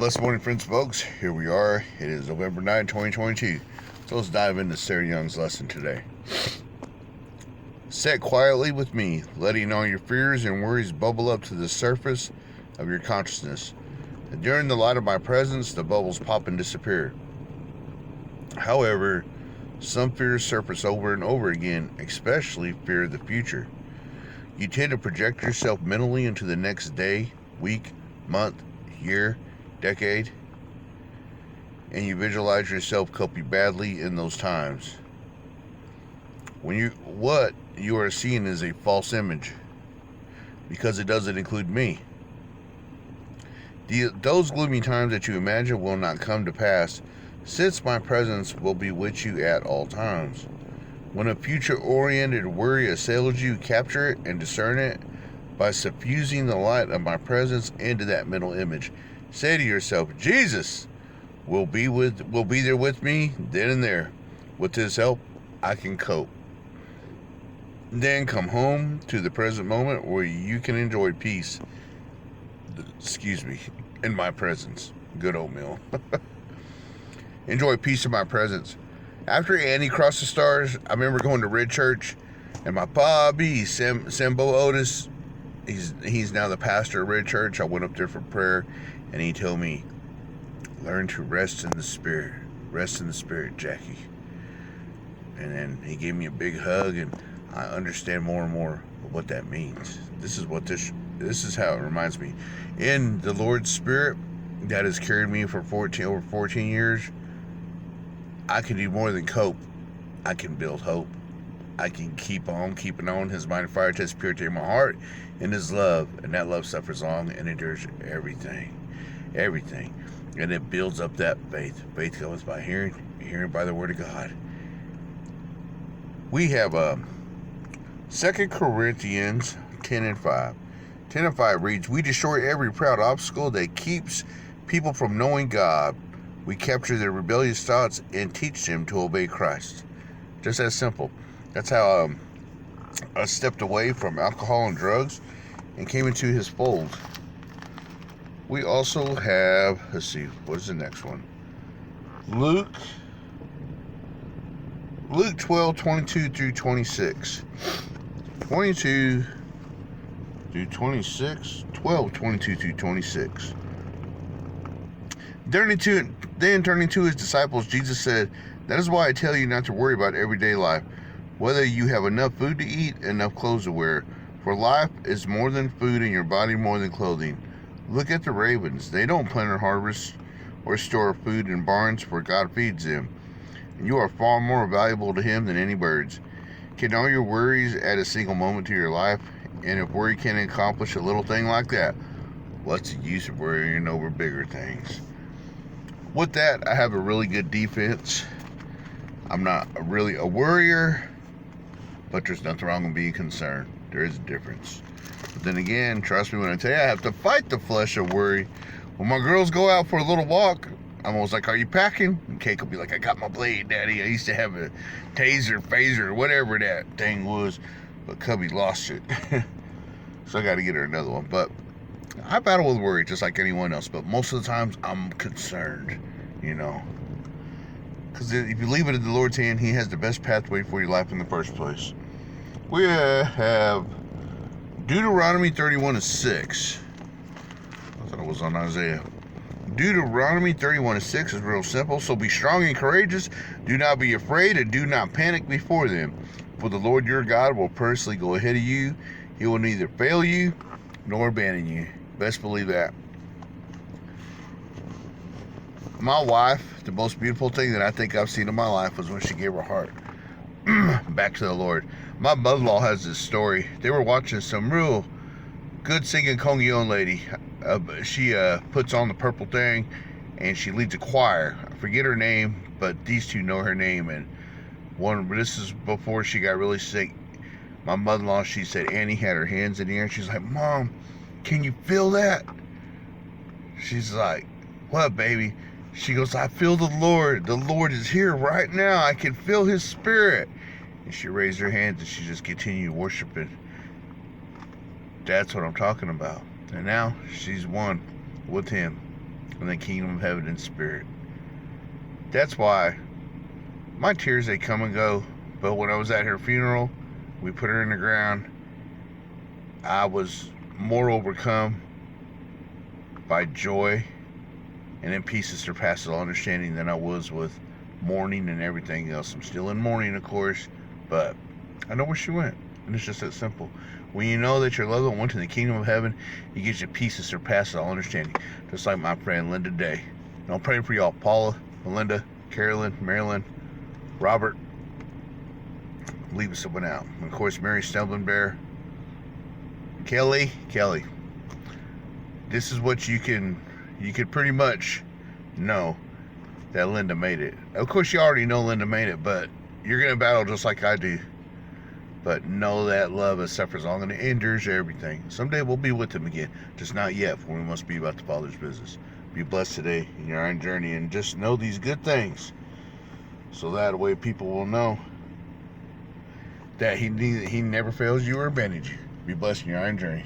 Blessed morning, friends, folks. Here we are. It is November 9, 2022. So let's dive into Sarah Young's lesson today. Sit quietly with me, letting all your fears and worries bubble up to the surface of your consciousness. And during the light of my presence, the bubbles pop and disappear. However, some fears surface over and over again, especially fear of the future. You tend to project yourself mentally into the next day, week, month, year, decade, and you visualize yourself coping badly in those times. What you are seeing is a false image, because it doesn't include me. Those gloomy times that you imagine will not come to pass, since my presence will be with you at all times. When a future-oriented worry assails you, capture it and discern it by suffusing the light of my presence into that mental image. Say to yourself, Jesus will be there with me then and there. With his help, I can cope. Then come home to the present moment where you can enjoy peace. In my presence. Good oatmeal. Enjoy peace in my presence. After Annie crossed the stars, I remember going to Red Church, and my Bobby, Sambo Otis, he's now the pastor of Red Church. I went up there for prayer, and he told me, learn to rest in the Spirit. Rest in the Spirit, Jackie. And then he gave me a big hug, and I understand more and more what that means. This is how it reminds me. In the Lord's Spirit that has carried me for over 14 years, I can do more than cope. I can build hope. I can keep on keeping on. His mind fire tests purity in my heart and his love. And that love suffers long and endures everything. Everything. And it builds up that faith. Faith comes by hearing, hearing by the word of God. We have 2 Corinthians 10 and 5. 10 and 5 reads, we destroy every proud obstacle that keeps people from knowing God. We capture their rebellious thoughts and teach them to obey Christ. Just that simple. That's how I stepped away from alcohol and drugs and came into his fold. We also have, let's see, what's the next one? Luke 12, 22 through 26. 22 through 26. 12, 22 through 26. Then turning to his disciples, Jesus said, that is why I tell you not to worry about everyday life, whether you have enough food to eat, enough clothes to wear. For life is more than food and your body more than clothing. Look at the ravens. They don't plant or harvest or store food in barns, for God feeds them. And you are far more valuable to him than any birds. Can all your worries add a single moment to your life? And if worry can accomplish a little thing like that, what's the use of worrying over bigger things? With that, I have a really good defense. I'm not really a worrier, but there's nothing wrong with being concerned. There is a difference. But then again, trust me when I tell you, I have to fight the flesh of worry. When my girls go out for a little walk, I'm always like, are you packing? And Kate will be like, I got my blade, Daddy. I used to have a taser, phaser, whatever that thing was, but Cubby lost it. So I got to get her another one. But I battle with worry just like anyone else, but most of the times I'm concerned, because if you leave it in the Lord's hand, he has the best pathway for your life in the first place. We have Deuteronomy 31 and 6. I thought it was on Isaiah. Deuteronomy 31 and 6 is real simple. So be strong and courageous. Do not be afraid and do not panic before them. For the Lord your God will personally go ahead of you. He will neither fail you nor abandon you. Best believe that. My wife, the most beautiful thing that I think I've seen in my life was when she gave her heart back to the Lord. My mother-in-law has this story. They were watching some real good singing Congreon lady. She puts on the purple thing and she leads a choir. I forget her name, but these two know her name. And this is before she got really sick. My mother-in-law, she said Annie had her hands in the air. She's like, Mom, can you feel that? She's like, what, baby? She goes, I feel the Lord. The Lord is here right now. I can feel his spirit. And she raised her hands and she just continued worshiping. That's what I'm talking about. And now she's one with him. in the kingdom of heaven in spirit. That's why my tears, they come and go. But when I was at her funeral, we put her in the ground. I was more overcome by joy and in peace that surpasses all understanding than I was with mourning and everything else. I'm still in mourning, of course, but I know where she went. And it's just that simple. When you know that your loved one went to the kingdom of heaven, it gives you peace that surpasses all understanding. Just like my friend Linda Day. And I'm praying for y'all, Paula, Melinda, Carolyn, Marilyn, Robert. I'm leaving someone out. And of course, Mary Stumbling Bear. Kelly. This is what you could pretty much know that Linda made it. Of course, you already know Linda made it, but you're going to battle just like I do. But know that love that suffers long and endures everything. Someday we'll be with him again. Just not yet, for we must be about the Father's business. Be blessed today in your own journey, and just know these good things, so that way people will know that he never fails you or abandons you. Be blessed in your own journey.